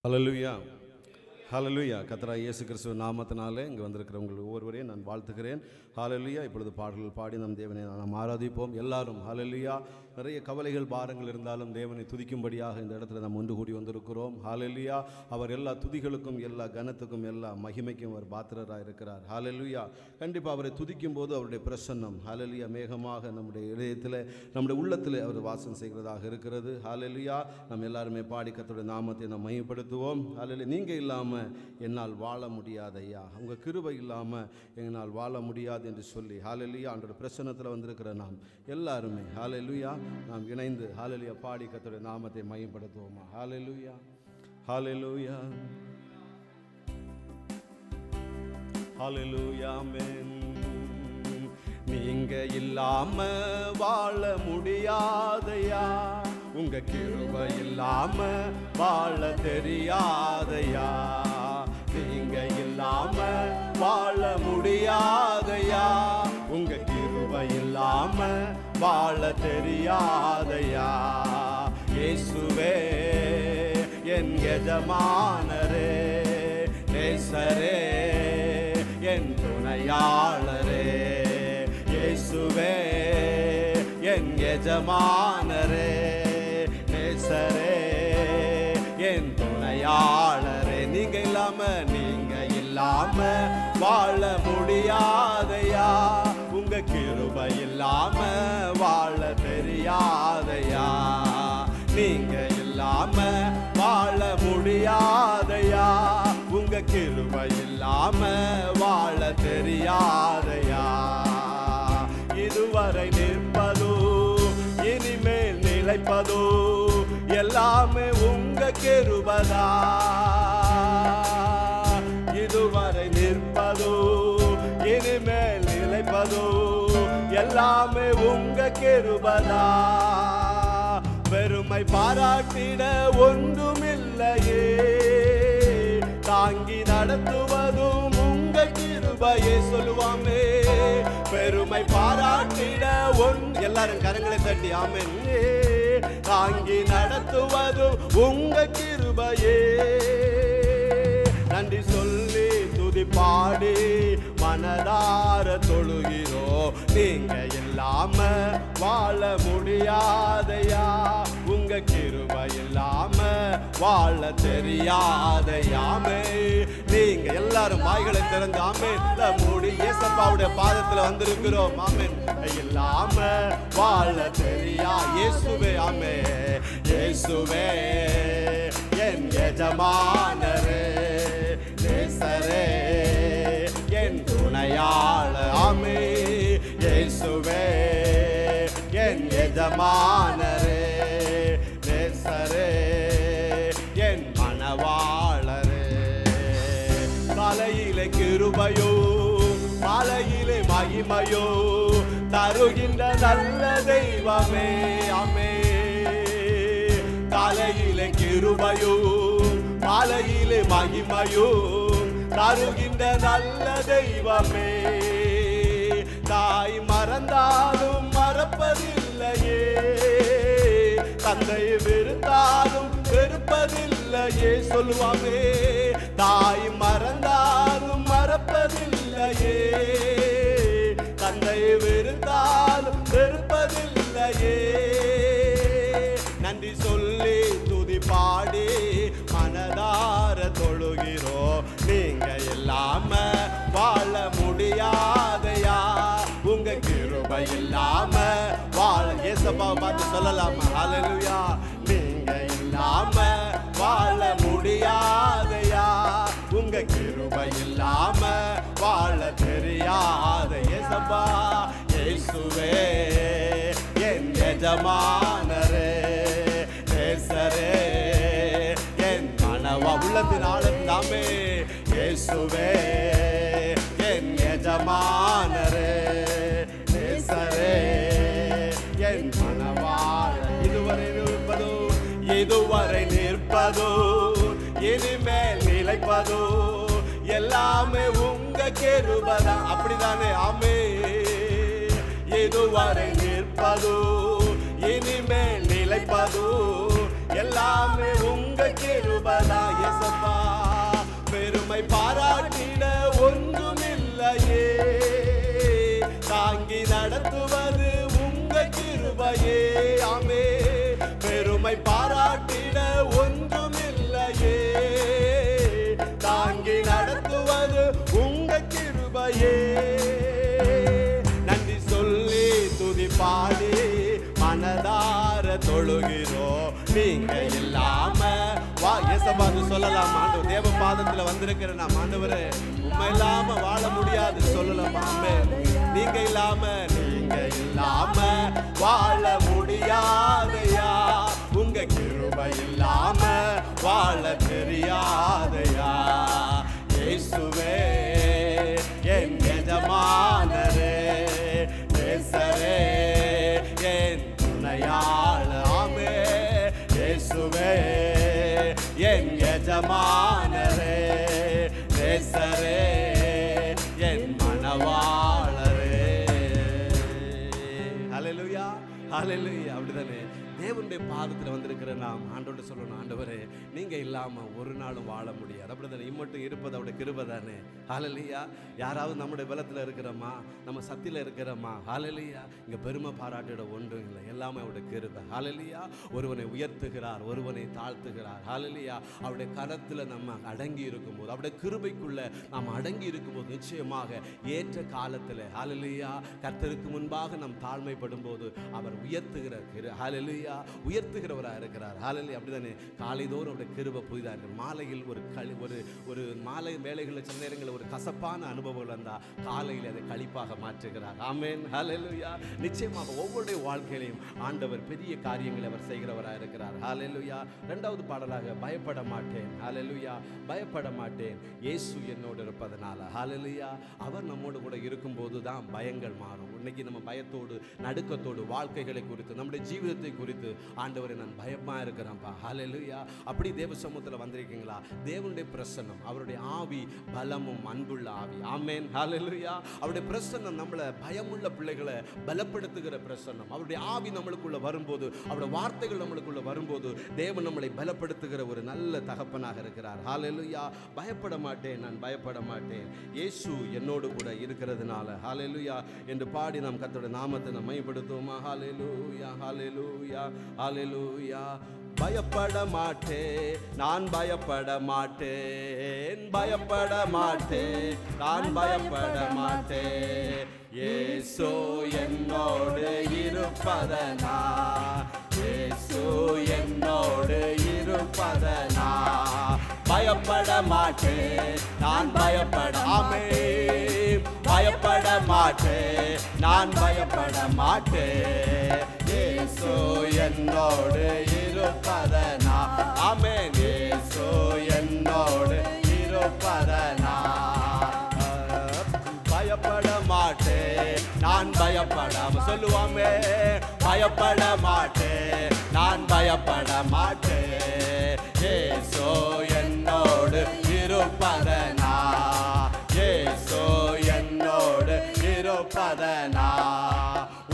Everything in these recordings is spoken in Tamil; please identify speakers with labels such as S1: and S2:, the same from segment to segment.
S1: ஹல்லேலூயா ஹல்லேலூயா. கர்த்தராகிய இயேசு கிறிஸ்துவ நாமத்தினாலே இங்கே வந்திருக்கிறவங்கள் ஒவ்வொருவரையும் நான் வாழ்த்துகிறேன். ஹல்லேலூயா. இப்பொழுது பாடல்கள் பாடி நம் தேவனை நாம் ஆராதிப்போம் எல்லாரும். ஹல்லேலூயா. நிறைய கவலைகள் பாரங்கள் இருந்தாலும் தேவனை துதிக்கும்படியாக இந்த இடத்துல நாம் ஒன்று கூடி வந்திருக்கிறோம். ஹல்லேலூயா. அவர் எல்லா துதிகளுக்கும் எல்லா கனத்துக்கும் எல்லா மகிமைக்கும் அவர் பாத்திரராக இருக்கிறார். ஹல்லேலூயா. கண்டிப்பாக அவரை துதிக்கும் போது அவருடைய பிரசன்னம் ஹல்லேலூயா மேகமாக நம்முடைய இதயத்தில் நம்முடைய உள்ளத்தில் அவர் வாசம் செய்கிறதாக இருக்கிறது. ஹல்லேலூயா. நம்ம எல்லாருமே பாடி கர்த்தருடைய நாமத்தை நாம் மகிமைப்படுத்துவோம். ஹல்லேலூயா. நீங்கள் இல்லாமல் என்னால் வாழ முடியாது ஐயா, உங்கள் கிருபை இல்லாமல் என்னால் வாழ முடியாது என்று சொல்லி ஹல்லேலூயா ஆண்டவருடைய பிரசன்னத்தில் வந்திருக்கிற நாம் எல்லாருமே ஹல்லேலூயா நாம் இணைந்து ஹல்லேலூயா பாடி கர்த்தருடைய நாமத்தை மகிமைப்படுத்துவோமா. ஹல்லேலூயா ஹல்லேலூயா ஹல்லேலூயா ஆமென். நீங்க இல்லாம வாழ முடியாதையா, உங்க கிருபை இல்லாம வாழ தெரியாதையா, நீங்க இல்லாம வாழ முடியாதையா, உங்க கிருபை இல்லாம வாழ தெரியாதையா. இயேசுவே என் எஜமானரே, நேசரே என் துணையாளரே, இயேசுவே என் எஜமானரே, நேசரே என் துணையாளரே. நீங்க இல்லாம வாழ முடியாதையா, உங்க கிருபை இல்லாம வாழ தெரியாதையா, நீங்க இல்லாம வாழ முடியாதையா, உங்க கிருபை இல்லாம வாழ தெரியாதையா. இதுவரை நிற்பதோ இனிமேல் நிலைப்பதோ எல்லாமே உங்க கிருபைதா. இதுவரை நிற்பதோ இனிமேல் நிலைப்பதோ எல்லாமே உங்க கிருபைதா. பெருமை பாராட்டிட ஒன்றுமில்லையே, தாங்கி நடத்துவதும் உங்க கிருபையே. சொல்லுவாமே பெருமை பாராட்டிட எல்லாரும் கரங்களை தட்டி ஆமென். தாங்கி நடத்துவதும் உங்க கிருபையே. நன்றி சொல்லி துதி பாடி மனதார தொழுகிறோ, நீங்க இல்லாம வாழ முடியாதையா, உங்க கிருபை இல்லாம வாழ தெரியாதையாமே. நீங்க எல்லாரும் வாய்களை திறந்து ஆமென் மூடி இயேசப்பாவுடைய பாதத்துல வந்திருக்கிறோம். ஆமென். இல்லாம வாழ தெரியா இயேசுவே. ஆமே இயேசுவே என் எஜமானரே, நேசரே என் துணையாளர். ஆமே இயேசுவே என் எஜமானரே, நேசரே என் மனவாளரே. காலையிலே கிருபையோ மாலையிலே மகிமையோ தருகின்ற நல்ல தெய்வமே. ஆமே காலையிலே கிருபையோ மாலையிலே மகிமையோ தருகின்ற நல்ல தெய்வமே. தாய் மறந்தாலும் மறப்பதில்லையே, தந்தை வெறுத்தாலும் வெறுப்பதில்லையே. சொல்லுவாமே தாய் மறந்தாலும் மறப்பதில்லையே, தந்தை வெறுத்தாலும் வெறுப்பதில்லையே. நன்றி சொல்லி துதி பாடி மனதார தொழுகிறோ, நீங்க இல்லாம வாழ முடியாதையா, உங்க கிருபை இல்லாம வாழ. இயேசப்பா பார்த்து சொல்லலாமா ஹல்லேலூயா. நீங்க இல்லாம வாழ முடியாதையா, உங்க கிருபை இல்லாம வாழ தெரியாத. இயேசப்பா இயேசுவே என் எஜமானரே, நேசரே என் மனவா. உள்ளத்தின் ஆழந்தாமே இயேசுவே என் எஜமானரே, நேசரே என் மனவாள. இதுவரை நிற்பதோ இனிமேல் நிலைப்பதோ எல்லாமே உங்க கிருபைதா. அப்படிதானே ஆமே. இதுவரை நிற்பதோ இனிமேல் நிலைப்பதோ எல்லாமே உங்க கிருபைதான். பார்த்து சொல்லலாம், ஆண்டவர் தேவ பாதத்துல வந்திருக்கிற நாம் ஆண்டவரே உண்மை இல்லாம வாழ முடியாது சொல்லலாம். நீங்க இல்லாம வாழ முடியாதையா, உங்க கிருபை இல்லாம வாழ தெரியாதையா. இயேசுவே என் எஜமானரே, நேசரே என் துணையாளமே. இயேசுவே என் எஜமானரே, நேசரே என் மணவாளரே. ஹல்லேலூயா, ஹல்லேலூயா. அப்படிதானே தேவனுடைய பாதத்தில் வந்திருக்கிற நாம் ஆண்டோட சொல்லணும், ஆண்டவரே நீங்க இல்லாம ஒரு நாளும் வாழ முடியாது. அப்படிதானே இம்மட்டும் இருப்பது அவருடைய கிருபை தானே. ஹல்லேலூயா. யாராவது நம்முடைய பலத்தில் இருக்கிறோமா, நம்ம சத்தியில் இருக்கிறோமா? ஹல்லேலூயா. இங்க பெருமை பாராட்டிட ஒன்றும் இல்லை, எல்லாமே அவருடைய கிருபை. ஹல்லேலூயா. ஒருவனை உயர்த்துகிறார், ஒருவனை தாழ்த்துகிறார். ஹல்லேலூயா. அவருடைய கரத்தில் நம்ம அடங்கி இருக்கும்போது, அவருடைய கிருபைக்குள்ள நாம் அடங்கி இருக்கும்போது நிச்சயமாக ஏற்ற காலத்தில் ஹல்லேலூயா கர்த்தருக்கு முன்பாக நாம் தாழ்மைப்படும் போது அவர் உயர்த்துகிறார். ஹல்லேலூயா, உயர்த்துகிறவராக இருக்கிறார். ஹல்லேலூயா. அப்படிதானே காலைதோறும் அவருடைய கிருபை புதிதாக இருக்கிற மாலையில் ஒரு மாலை வேளைகளில் சில நேரங்களில் ஒரு கசப்பான அனுபவங்கள் இருந்தால் காலையில் அதை களிப்பாக மாற்றுகிறார். ஆமென். ஹல்லேலூயா. நிச்சயமாக ஒவ்வொருடைய வாழ்க்கையிலையும் ஆண்டவர் பெரிய காரியங்களை அவர் செய்கிறவராக இருக்கிறார். ஹல்லேலூயா. இரண்டாவது பாடலாக பயப்பட மாட்டேன். ஹல்லேலூயா. பயப்பட மாட்டேன், இயேசு என்னோடு இருப்பதனால. ஹல்லேலூயா. அவர் நம்மோடு கூட இருக்கும்போது தான் பயங்கள் மாறும். இன்னைக்கு நம்ம பயத்தோடு நடுக்கத்தோடு வாழ்க்கைகளை குறித்து நம்முடைய ஜீவிதத்தை குறித்து ஆண்டவரை நான் பயமா இருக்கிறேன்ப்பா. ஹல்லேலூயா. அப்படி தேவ சமூகத்தில் வந்திருக்கீங்களா? தேவனுடைய பிரசன்னம், அவருடைய ஆவி பலமும் அன்புள்ள ஆவி. ஆமென். ஹல்லேலூயா. அவருடைய பிரசன்னம் நம்மளை பயமுள்ள பிள்ளைகளை பலப்படுத்துகிற பிரசன்னம். அவருடைய ஆவி நம்மளுக்குள்ள வரும்போது, அவருடைய வார்த்தைகள் நம்மளுக்குள்ள வரும்போது தேவன் நம்மளை பலப்படுத்துகிற ஒரு நல்ல தகப்பனாக இருக்கிறார். ஹல்லேலூயா. பயப்பட மாட்டேன், நான் பயப்பட மாட்டேன், இயேசு என்னோடு கூட இருக்கிறதுனால. ஹல்லேலூயா என்று பாடி நாம் கர்த்தருடைய நாமத்தை நாம் மையப்படுத்துவோமா? ஹல்லேலூயா, ஹல்லேலூயா, ஹல்லேலூயா. பயப்பட மாட்டேன், நான் பயப்பட மாட்டேன், பயப்பட மாட்டேன், நான் பயப்பட மாட்டேன், இயேசு என்னோடு இருப்பதனா, இயேசு என்னோடு இருப்பதனா. பயப்பட மாட்டேன், நான் பயப்பட ஆமென், பயப்பட மாட்டேன், நான் பயப்பட மாட்டேன், இயேசு என்னோடு இருப்பதனா. ஆமென். இயேசு என்னோடு இருப்பதனா. பயப்பட மாட்டேன், நான் பயப்படாம சொல்லுவாமே, பயப்பட மாட்டேன், நான் பயப்பட மாட்டேன், இயேசு என்னோடு இருப்பதனா, இயேசு என்னோடு இருப்பதனா.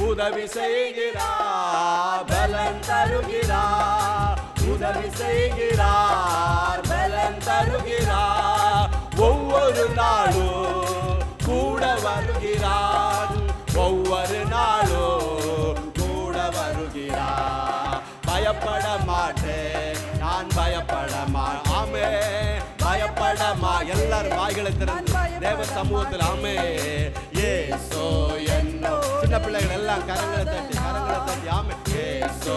S1: உதவி செய்கிறார், பலன் தருகிறார், உதவி செய்கிறார், பலன் தருகிறார், ஒவ்வொரு நாளும் கூட வருகிறார், ஒவ்வொரு நாளும் கூட வருகிறார். பயப்பட மாட்டேன், நான் பயப்பட ஆமே, பயப்பட எல்லாரும் வாய்களை திறந்து தேவ சமூகத்தில் ஆமே. இயேசு என்னோ சின்ன பிள்ளைகள் எல்லாம் கரங்களை தட்டி ஆமே. இயேசு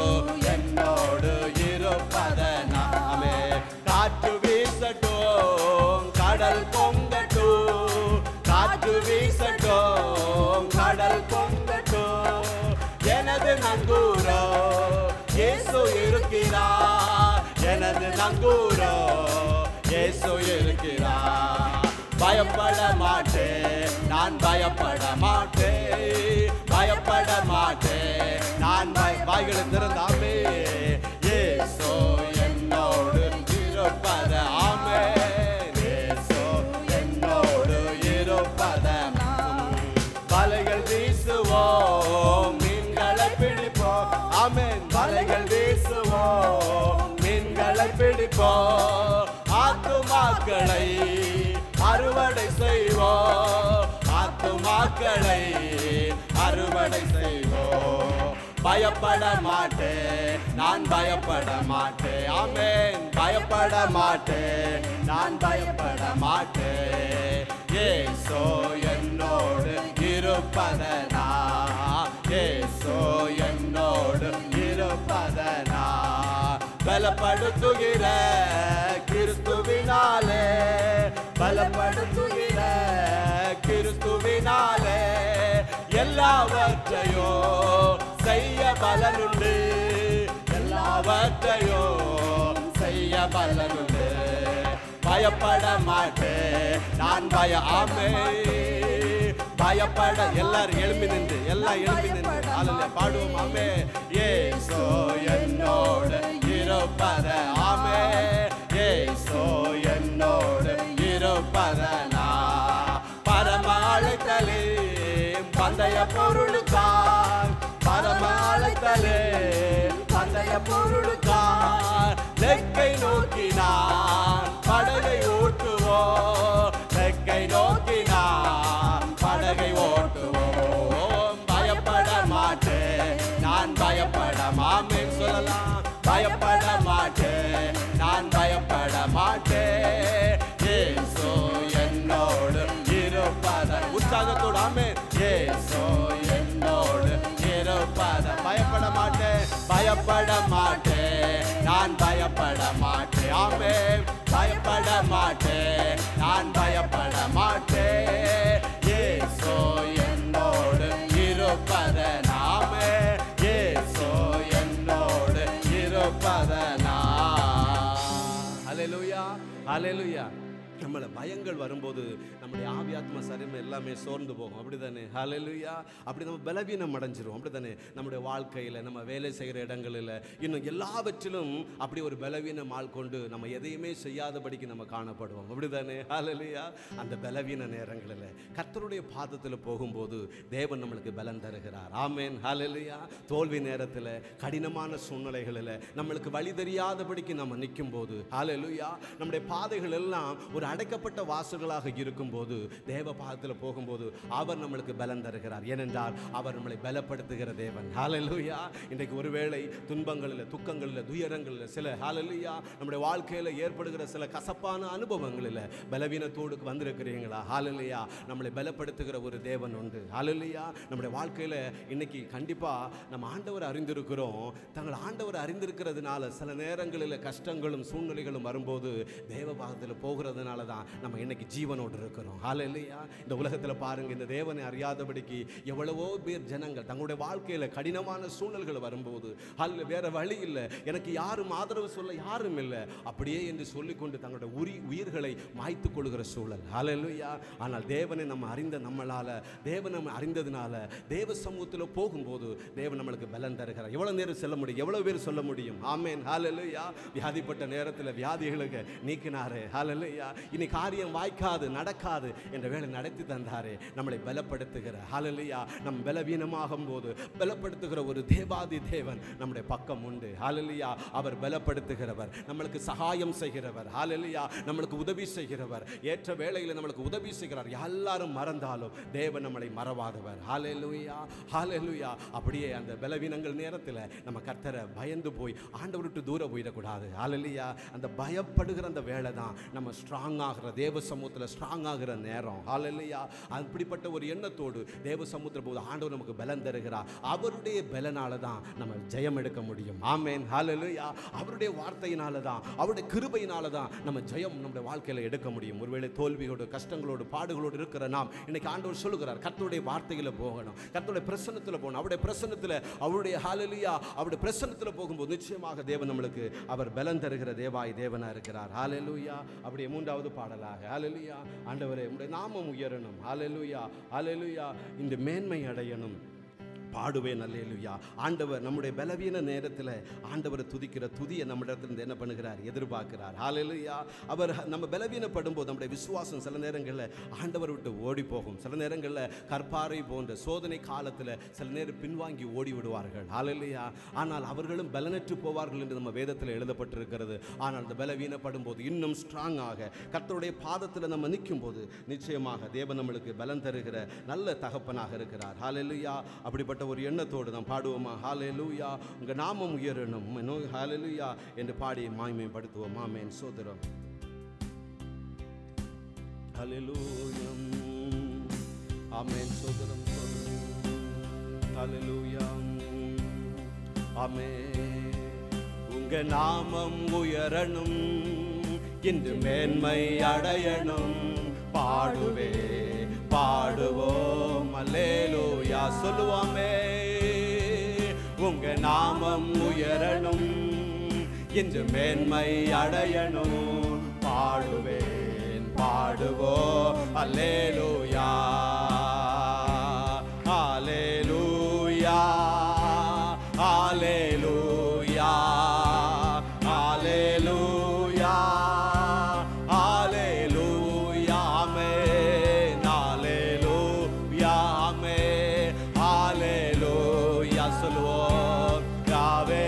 S1: என்னோடு இருப்பதனா. ஆமே. காற்று வீசட்டும், கடல் பொங்கட்டும், காற்று வீசட்டும், கடல் பொங்கட்டும், எனது நங்கூரோ இயேசு இருக்கிறார், எனது நங்கூரோ இயேசு இருக்கிறார். பயப்பட மாட்டேன், நான் பயப்பட மாட்டேன், பயப்பட மாட்டேன், நான் வாய்களை திறந்தாமே. இயேசு என்னோடு இருப்பத ஆமே, இயேசு என்னோடு இருப்பத. வலைகள் வீசுவோம், மீன்களை பிடிப்போம். ஆமென். வலைகள் வீசுவோம், மீன்களை பிடிப்போம், ஆத்துமாக்களை அறுவடை செய்வோம், ஆத்துமாக்களை அறுவடை செய்வோம். பயப்பட மாட்டேன், நான் பயப்பட மாட்டேன். ஆமென். பயப்பட மாட்டேன், நான் பயப்பட மாட்டேன், இயேசு என்னோடு இருப்பதனா, இயேசு என்னோடு இருப்பதனா. பலப்படுத்துகிற கிறிஸ்துவினாலே, பலப்படுத்துகிற கிறிஸ்துவினாலே எல்லாவற்றையோ செய்ய பலனுண்டு, எல்லாவற்றையோ செய்ய பலனுண்டு. பயப்பட மாட்டேன் நான் பயப்பட. எல்லாரும் எழுப்பி நின்று, எல்லாம் எழுப்பி நின்று அல்ல பாடுவோம். ஆமே. இயேசு என்னோடு இருப்பத, ஆமே. இயேசு என்னோடு இருப்பதனா பரமாழைத்தலே பந்தய பொருளுக்காய், பரமாழைத்தலே பந்தய பொருளுக்காய் லெக்கை நோக்கினான் படகை ஓட்டுவோம், லெக்கை நோக்கினான் படகை ஓட்டுவோம். பயப்பட மாட்டேன் நான் பயப்பட மாட்டேன் சொல்லலாம். பயப்பட மாட்டேன் நான் பயப்பட மாட்டேன். இயேசு என்னோடு இருப்பத, உற்சாகத்தோடு ஆமென். இயேசு என்னோடு இருப்பத, பயப்பட மாட்டேன் பயப்பட மாட்டேன் நான் பயப்பட மாட்டேன். ஆமென். பயப்பட மாட்டேன் நான் பயப்பட மாட்டேன். இயேசு என்னோடு இருப்பத, நாமே. இயேசு என்னோடு இருப்பதனா. ஹல்லேலூயா, ஹல்லேலூயா. நம்மளை பயங்கள் வரும்போது நம்முடைய ஆவியாத்ம சரீரம் எல்லாமே சோர்ந்து போகும், அப்படிதானே? ஹல்லேலூயா. அப்படி நம்ம பலவீனம் அடைஞ்சிரும், அப்படிதானே? நம்முடைய வாழ்க்கையில், நம்ம வேலை செய்கிற இடங்களில், இன்னும் எல்லாவற்றிலும் அப்படி ஒரு பலவீனம் ஆள்கொண்டு நம்ம எதையுமே செய்யாதபடிக்கு நம்ம காணப்படுவோம், அப்படிதானே? ஹல்லேலூயா. அந்த பலவீன நேரங்களில் கர்த்தருடைய பாதத்தில் போகும்போது தேவன் நம்மளுக்கு பலன் தருகிறார். ஆமென். ஹல்லேலூயா. தோல்வி நேரத்தில், கடினமான சூழ்நிலைகளில் நம்மளுக்கு வழி தெரியாதபடிக்கு நம்ம நிற்கும் போது, ஹல்லேலூயா, நம்முடைய பாதைகள் எல்லாம் ஒரு அடைக்கப்பட்ட வாசல்களாக இருக்கும்போது தேவ பாதத்தில் போகும்போது அவர் நம்மளுக்கு பலன் தருகிறார். ஏனென்றால் அவர் நம்மளை பலப்படுத்துகிற தேவன். ஹல்லேலூயா. இன்றைக்கு ஒருவேளை துன்பங்களில், துக்கங்களில், துயரங்களில், சில ஹல்லேலூயா நம்முடைய வாழ்க்கையில் ஏற்படுகிற சில கசப்பான அனுபவங்களில் பலவீனத்தோடு வந்திருக்கிறீங்களா? ஹல்லேலூயா. நம்மளை பலப்படுத்துகிற ஒரு தேவன் உண்டு. ஹல்லேலூயா. நம்முடைய வாழ்க்கையில் இன்னைக்கு கண்டிப்பாக நம்ம ஆண்டவர் அறிந்திருக்கிறோம். தங்கள் ஆண்டவர் அறிந்திருக்கிறதுனால சில நேரங்களில் கஷ்டங்களும் சூழ்நிலைகளும் வரும்போது தேவ பாதத்தில் போகிறதுனால தான் நம்ம இன்னைக்கு ஜீவனோடு இருக்கிறோம். ஹல்லேலூயா. இந்த உலகத்தில் பாருங்க, இந்த தேவனை அறியாதபடிக்கு எவ்வளவோ பேர் ஜனங்கள் தங்களுடைய வாழ்க்கையில் கடினமான சூழ்நிலைகள் வரும்போது வேற வழி இல்லை, எனக்கு யாரும் ஆதரவு சொல்ல யாரும் இல்லை, அப்படியே என்று சொல்லிக்கொண்டு தங்களுடைய உயிர்களை மாய்த்து கொள்கிற சூழல். ஹல்லேலூயா. ஆனால் தேவனை நம்ம அறிந்த நம்மளால, தேவன் நம்ம அறிந்ததுனால தேவ சமூகத்தில் போகும்போது தேவன் நம்மளுக்கு பலன் தருகிறார். எவ்வளவு நேரம் சொல்ல முடியும்? எவ்வளவு பேர் சொல்ல முடியும்? ஆமென். ஹல்லேலூயா. வியாதிப்பட்ட நேரத்தில் வியாதிகளுக்கு நீக்கினாரே. ஹல்லேலூயா. இனி காரியம் வாய்க்காது, நடக்காது என்ற வேலை நடத்தி தந்தாரே. நம்மளை பலப்படுத்துகிற, ஹல்லேலூயா, நம் பலவீனமாகும் போது பலப்படுத்துகிற ஒரு தேவாதி தேவன் நம்முடைய பக்கம் உண்டு. ஹல்லேலூயா. அவர் பலப்படுத்துகிறவர், நம்மளுக்கு சகாயம் செய்கிறவர். ஹல்லேலூயா. நம்மளுக்கு உதவி செய்கிறவர், ஏற்ற வேளையில் நம்மளுக்கு உதவி செய்கிறார். எல்லாரும் மறந்தாலும் தேவன் நம்மளை மறவாதவர். ஹல்லேலூயா, ஹல்லேலூயா. அப்படியே அந்த பலவீனங்கள் நேரத்தில் நம்ம கர்த்தரை பயந்து போய் ஆண்டவரை விட்டு தூரம் போயிடக்கூடாது. ஹல்லேலூயா. அந்த பயப்படுகிற அந்த வேலை தான் நம்ம ஸ்ட்ராங் ஆகிற, தேவ சமூகத்தில் ஸ்ட்ராங் ஆகிற நேரம். ஹல்லேலூயா. அப்படிப்பட்ட ஒரு எண்ணத்தோடு தேவ சமூகத்தில் போது ஆண்டவர் நமக்கு பலன் தருகிறார். அவருடைய பலனால தான் நம்ம ஜெயம் எடுக்க முடியும். ஆமென். ஹல்லேலூயா. அவருடைய வார்த்தையினால தான், அவருடைய கிருபையினால தான் நம்ம ஜெயம் நம்முடைய வாழ்க்கையில் எடுக்க முடியும். ஒருவேளை தோல்வியோடு, கஷ்டங்களோடு, பாடுகளோடு இருக்கிற நாம் இன்னைக்கு ஆண்டவர் சொல்லுகிறார், கர்த்தருடைய வார்த்தையில் போகணும், கர்த்தருடைய பிரசன்னத்தில் போகணும். அவருடைய பிரசன்னத்தில், அவருடைய ஹல்லேலூயா, அவருடைய பிரசன்னத்தில் போகும்போது நிச்சயமாக தேவன் நம்மளுக்கு அவர் பலன் தருகிற தேவாய் தேவனாக இருக்கிறார். ஹல்லேலூயா. அப்படியே மூன்றாவது பாடலாக, ஹல்லேலூயா, ஆண்டவரே உம்முடைய நாமம் உயரணும், ஹல்லேலூயா, ஹல்லேலூயா, இந்த மேன்மை அடையணும், பாடுவேன் அல்லேலூயா. ஆண்டவர் நம்முடைய பலவீன நேரத்தில் ஆண்டவரை துதிக்கிற துதியை நம்மிடத்திலிருந்து என்ன பண்ணுகிறார்? எதிர்பார்க்கிறார். ஹல்லேலூயா. அவர் நம்ம பலவீனப்படும் போது நம்முடைய விசுவாசம் சில நேரங்களில் ஆண்டவர் விட்டு ஓடி போகும். சில நேரங்களில் கற்பாறை போன்ற சோதனை காலத்தில் சில நேரம் பின்வாங்கி ஓடி விடுவார்கள். ஹல்லேலூயா. ஆனால் அவர்களும் பலனற்று போவார்கள் என்று நம்ம வேதத்தில் எழுதப்பட்டிருக்கிறது. ஆனால் அந்த பலவீனப்படும் போது இன்னும் ஸ்ட்ராங்காக கர்த்தருடைய பாதத்தில் நம்ம நிற்கும் போது நிச்சயமாக தேவன் நம்மளுக்கு பலன் தருகிற நல்ல தகப்பனாக இருக்கிறார். ஹல்லேலூயா. அப்படிப்பட்ட ஒரு எண்ணத்தோடு நாம் பாடுவோமா? ஹல்லேலூயா, உங்க நாமம் உயரணும், ஹல்லேலூயா என்று பாடி மகிமைப்படுத்துவோம். ஆமென். சோதரம். ஹல்லேலூயா. ஆமென். சோதரம். ஹல்லேலூயா. ஆமென். உங்க நாமம் உயரணும், இன்று மேன்மை அடையணும். பாடுவே பாடுவோம் அல்லேலூயா சொல்லுவோமே. உங்க நாமம் உயரணும், இன்று மேன்மை அடையணும். பாடுவேன் பாடுவோம் அல்லேலூயா அல்லேலூயா அல்லேலூயா அல்லேலூயா அல்லேலூயா ஆமென் அல்லேலூயா ஆமென் அல்லேலூயா சொல்லுவோம் யாவே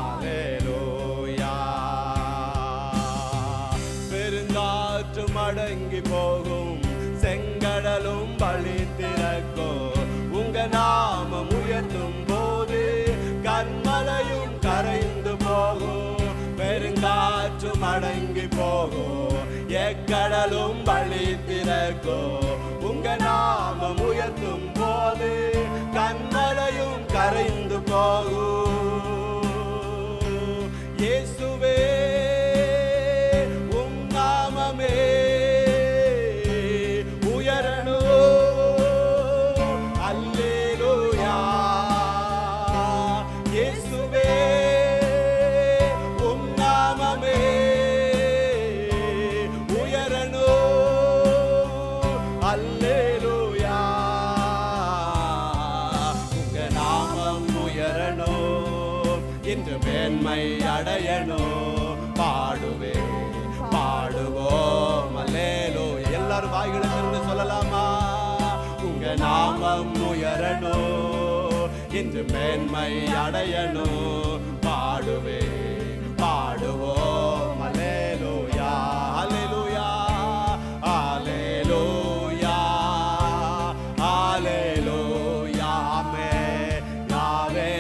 S1: அல்லேலூயா. பெருங்காற்று மடங்கி போகும், செங்கடலும் வழி திறக்கும். உங்க நாமம் உயர்த்தும் போது கன்மலையும் கரைந்து போகும். பெருங்காற்று மடங்கி போகும், எக்கடலும் வழி திறக்கும். உங்க நாமம் உயர்த்தும் போது கன்மலையும் கரைந்து போகும். இயேசுவே உம் நாமமே மேன்மை அடையணும். பாடுவே பாடுவோம் அல்லேலூயா. எல்லாரும் வாய்களை திறந்து சொல்லலாமா? உங்க நாமம் உயரணும், இன்று மேன்மை அடையணும். பாடுவே பாடுவோம் அல்லேலூயா அல்லேலூயா அல்லேலூயா அல்லேலூயா ஆமென் யாவே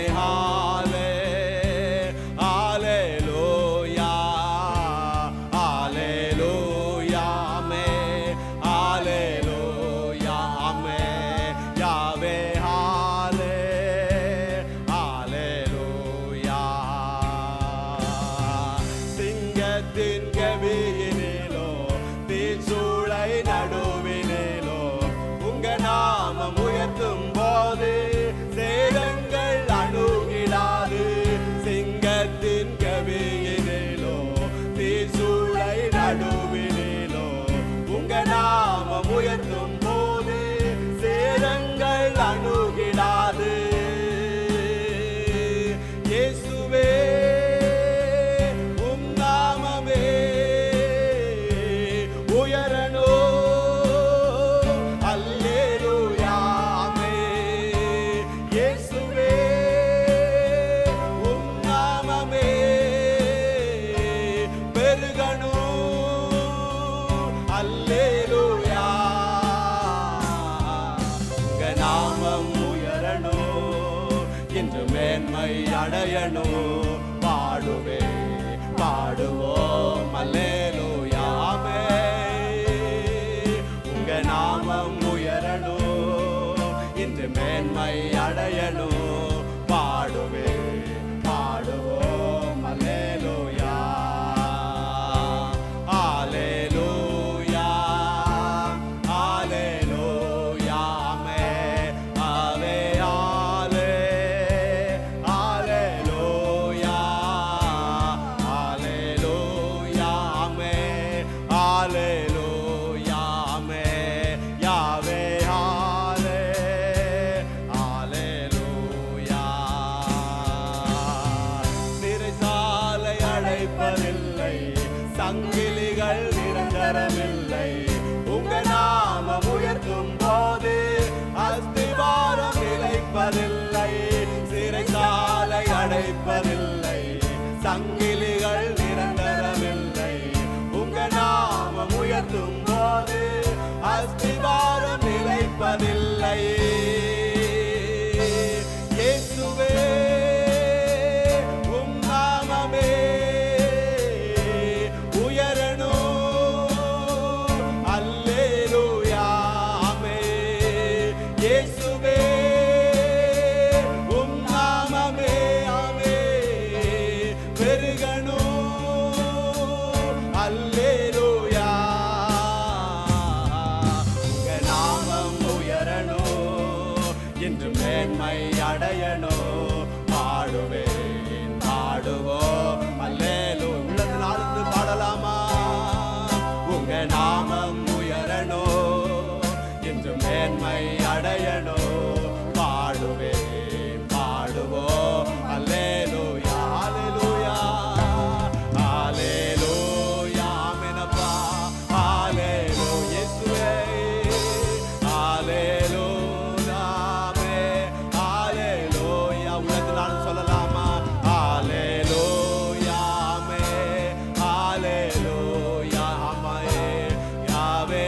S1: உயர்த்தும் போது சேரங்கள் அணுகிடாது. இயேசுவே உம் நாமமே உயரணும். அல்லேலூயா ஆமென். இயேசுவே உம் நாமமே பெருகணும். அல்லேலூயா மேன்மை அடையணும். பாடுவே பாடுவோம் அல்லேலூயா ஆமென். உங்க நாமம் உயரணும், இன்று மேன்மை அடையணும். பாடுவே பாடுவோம் அல்லேலூயா அல்லேலூயா அல்லேலூயா ஆமென் ஆவே சங்கிலிகள் நிரந்தரமில்லை. உங்க நாமம் உயர்த்தும் போது அஸ்திவாரம் நிலைப்பதில்லை. சிறைசாலை அடைப்பதில்லை, சங்கிலிகள் நிரந்தரமில்லை. உங்க நாமம் உயர்த்தும் போது அஸ்திவாரம் நிலைப்பதில்லை. இயேசுவே உம் நாமமே உயரணும். சொல்லலாமா? உங்க நாமம் உயரணும், என்று மேன்மை அடையணும். பாடுவேன் பாடுவோம் அல்லேலூயா அல்லேலூயா அல்லேலூயா ஆமெனப்பா அல்லேலூயா இயேசுவே அல்லேலூயா அல்லேலூயா உள்ளத்தினால் சொல்லலாமா? அல்லேலூயா அல்லேலூயா ஆமே யாவே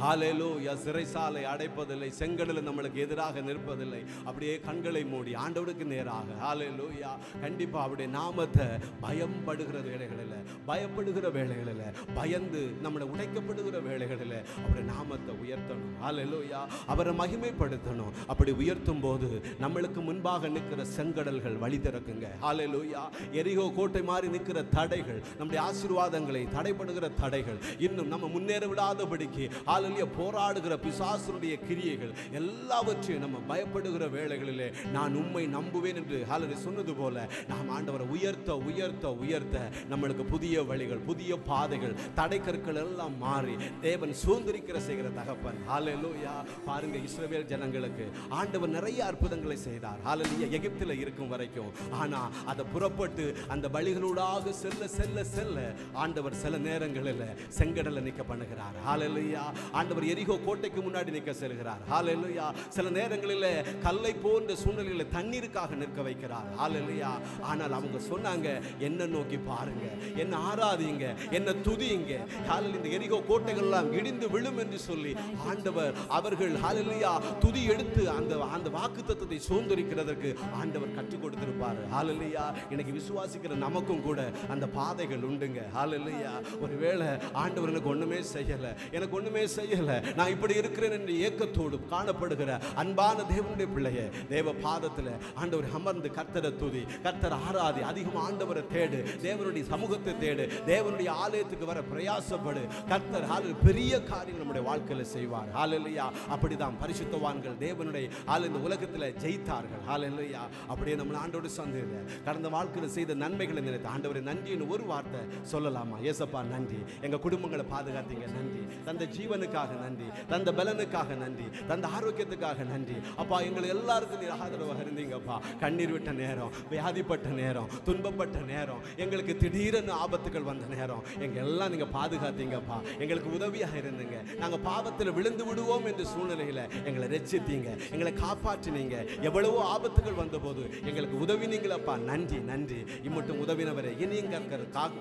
S1: ஹல்லேலூயா. சிறைசாலை அடைப்பதில்லை, செங்கடல் நம்மளுக்கு எதிராக நிற்பதில்லை. அப்படியே கண்களை மூடி ஆண்டவருக்கு நேராக ஹல்லேலூயா. கண்டிப்பா அவருடைய நாமத்தை பயப்படுகிற வேளைகளில், பயப்படுகிற வேளைகளில், பயந்து நம்மளை உடைக்கப்படுகிற வேளைகளில் அவருடைய நாமத்தை உயர்த்தணும். ஹல்லேலூயா. அவரை மகிமைப்படுத்தணும். அப்படி உயர்த்தும் போது நம்மளுக்கு முன்பாக நிற்கிற செங்கடல்கள் வழி திறக்குங்க. ஹல்லேலூயா. எரிகோ கோட்டை மாதிரி நிற்கிற தடைகள், நம்முடைய ஆசீர்வாதங்களை தடைப்படுகிற தடைகள், இன்னும் நம்ம முன்னேற விடாதபடிக்கு ஹல்லேலூயா போராடுகிற பிசாசுடைய கிரியைகள் எல்லாவற்றையும் நம்ம பயப்படுகிற வேளைகளிலே நான் உம்மை நம்புவேன் என்று ஹல்லேலூயா சொன்னது போல நாம் ஆண்டவரை உயர்த்த உயர்த்த உயர்த்த நம்மளுக்கு புதிய வழிகள், புதிய பாதைகள், தடைக்கற்கள் எல்லாம் மாறி தேவன் சுதந்திரிக்கிற செய்கிற தகப்பன். ஹல்லேலூயா. பாருங்க, இஸ்ரவேல் ஜனங்களுக்கு ஆண்டவர் நிறைய அற்புதங்களை செய்தார். ஹல்லேலூயா. எகிப்தில் இருக்கும் வரைக்கும். ஆனா அதை புறப்பட்டு அந்த வழிகளூடாக செல்ல செல்ல செல்ல ஆண்டவர் சில நேரங்களில் செங்கடலை நிற்க பண்ணுகிறார். ஹல்லேலூயா. ஆண்டவர் எரிகோ கோட்டைக்கு முன்னாடி நிற்க செல்கிறார். ஹல்லேலூயா. சில நேரங்களில் கல்லை போன்ற சூழ்நிலையில் தண்ணீருக்காக நிற்க வைக்கிறார். ஹல்லேலூயா. ஆனால் அவங்க சொன்னாங்க, என்ன நோக்கி பாருங்க, என்ன ஆராதிங்க, என்ன துதிங்க. ஹல்லேலூயா. இந்த எரிகோ கோட்டைகள் எல்லாம் இடிந்து விழும் என்று சொல்லி ஆண்டவர் அவர்கள் ஹல்லேலூயா துதி எடுத்து அந்த வாக்குத்தத்தத்தை சுதந்திரிக்கிறதற்கு ஆண்டவர் கற்றுக் கொடுத்திருப்பார். ஹல்லேலூயா. இன்னைக்கு விசுவாசிக்கிற நமக்கும் கூட அந்த பாதைகள் உண்டுங்க. ஹல்லேலூயா. ஒருவேளை ஆண்டவர் எனக்கு ஒண்ணுமே செய்யல, எனக்கு ஒண்ணுமே செய்யல, நான் இப்படி இருக்கிறேன் என்று ஏக்கத்தோடு காணப்படுகிற அன்பான தேவனுடைய பிள்ளைய தேவ பாதத்தில் ஆண்டவர் அமர்ந்து கர்த்தரை துதி, கர்த்தர் ஆராதி, அதிகம் ஆண்டவரை தேடு, தேவனுடைய சமூகத்தை தேடு, தேவனுடைய ஆலயத்துக்கு வர பிரயாசப்படு. கர்த்தர் பெரிய காரியம் நம்முடைய வாழ்க்கையில் செய்வார். ஹல்லேலூயா. அப்படிதான் பரிசுத்தவான்கள் தேவனுடைய இந்த உலகத்தில் ஜெயித்தார்கள். ஹல்லேலூயா. அப்படியே நம்ம ஆண்டோடு சந்தில கடந்த வாழ்க்கையில் செய்த நன்மைகளை நினைத்து ஆண்டவரை நன்றின்னு ஒரு வார்த்தை சொல்லலாமா? ஏசப்பா நன்றி, எங்க குடும்பங்களை பாதுகாத்தீங்க நன்றி, தந்த ஜீவனுக்காக நன்றி, தந்த பலனுக்காக நன்றி, தந்த ஆரோக்கியத்துக்காக நன்றி. அப்பா எங்களை எல்லாருக்கும் நீர் ஆதரவாக இருந்தீங்கப்பா. கண்ணீர் விட்ட நேரம், வியாதிப்பட்ட நேரம், துன்பப்பட்ட நேரம், எங்களுக்கு திடீரென ஆபத்துகள் வந்த நேரம் எங்க எல்லாம் நீங்க பாதுகாத்தீங்கப்பா. எங்களுக்கு உதவியாக இருந்தீங்க. நாங்க பாவத்தில் விழுந்து விடுவோம் என்ற சூழ்நிலையில எங்களை ரட்சித்தீங்க, எங்களை காப்பாற்றினீங்க. எவ்வளவோ ஆபத்துகள் வந்த போது எங்களுக்கு உதவினீங்களப்பா. நன்றி நன்றி. இம்மட்டும் உதவினவரை இனியும்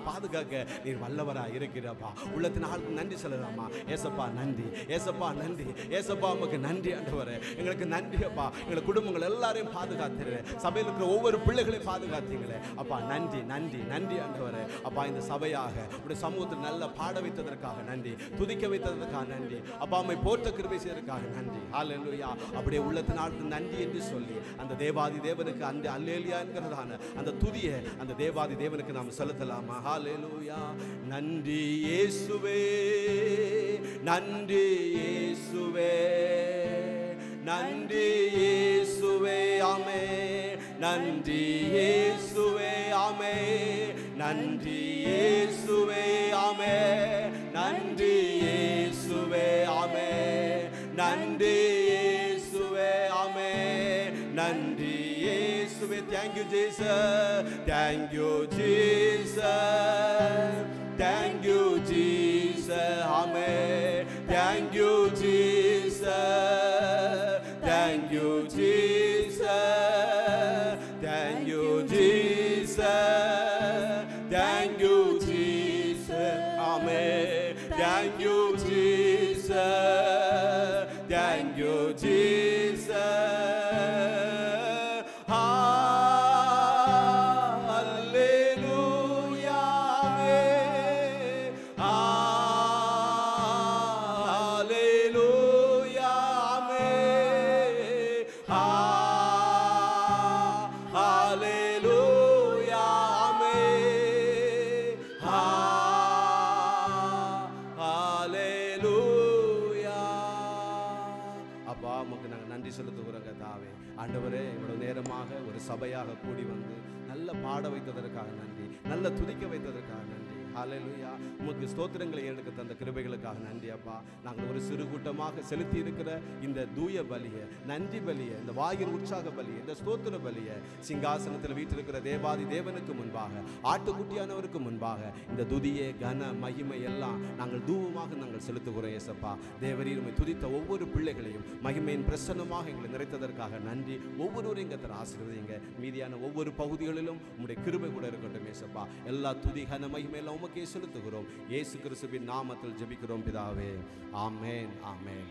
S1: பாதுகாக்க நீர் வல்லவரா இருக்கிறப்பா. உள்ளத்தின் ஆளுக்கு நன்றி சொல்லலாமா? ஏசப்பா நன்றி, ஏசப்பா நன்றி, ஏசப்பா உமக்கு நன்றி ஆண்டவரே. எங்களுக்கு நன்றி அப்பா. எங்களை குடும்பங்கள் எல்லாரையும் பாதுகாத்துரு, சபையில் இருக்கிற ஒவ்வொரு பிள்ளைகளையும் பாதுகாத்தீங்களே அப்பா. நன்றி நன்றி நன்றி ஆண்டவரே. அப்பா இந்த சபையாக உடைய சமூகத்தில் நல்ல பாட வைத்ததற்காக நன்றி, துதிக்க வைத்ததற்காக நன்றி அப்பா. அம்மை போற்ற கிருபை செய்வதற்காக நன்றி. ஹல்லேலூயா. அப்படியே உள்ளத்தினால நன்றி என்று சொல்லி அந்த தேவாதி தேவனுக்கு அந்த அல்லேலூயா என்கிறதான அந்த துதியை அந்த தேவாதி தேவனுக்கு நாம் செலுத்தலாமா? ஹல்லேலூயா. நன்றி இயேசுவே, நன்றி இயேசுவே, நன்றி இயேசுவே ஆமே, நன்றி இயேசுவே ஆமே, நன்றி இயேசுவே ஆமே, நன்றி இயேசுவே ஆமே, நன்றி இயேசுவே ஆமே, நன்றி இயேசுவே. Thank you Jesus, thank you Jesus, thank you Jesus, amen. Thank you Jesus, thank you Jesus, thank you Jesus, thank you Jesus, amen. Thank you Jesus, thank you Jesus. நாங்கள் நன்றி செலுத்துகிறோம் கர்த்தாவே. ஆண்டவரே, இவ்வளவு நேரமாக ஒரு சபையாக கூடி வந்து நல்ல பாட வைத்ததற்காக நன்றி, நல்ல துதிக்க வைத்ததற்காக நன்றி. ஹல்லேலூயா. உமக்கு ஸ்தோத்திரங்களை எடுக்க தந்த கிருபைகளுக்காக நன்றி அப்பா. நாங்கள் ஒரு சிறு கூட்டமாக செலுத்தி இருக்கிற இந்த தூய பலியை, நன்றி பலியை, இந்த வாயின் உற்சாக பலியை, இந்த ஸ்தோத்திர பலியை சிங்காசனத்தில் வீற்றிருக்கிற தேவாதி தேவனுக்கு முன்பாக, ஆட்டுக்குட்டியானவருக்கு முன்பாக இந்த துதியை, கன, மகிமை எல்லாம் நாங்கள் தூவமாக நாங்கள் செலுத்துகிறோம் ஏசப்பா. தேவரீர் உம்மை துதித்த ஒவ்வொரு பிள்ளைகளையும் மகிமையின் பிரசன்னமாக எங்களை நிறைத்ததற்காக நன்றி. ஒவ்வொருவரையும் கர்த்தர் ஆசீர்வதிங்க. மீதியான ஒவ்வொரு பகுதிகளிலும் உம்முடைய கிருபை கூட இருக்கட்டும் ஏசப்பா. எல்லா துதி, கன, மகிமையெல்லாம் உமக்கே செலுத்துகிறோம். இயேசு கிறிஸ்துவின் நாமத்தில் ஜெபிக்கிறோம் பிதாவே. ஆமென், ஆமென்.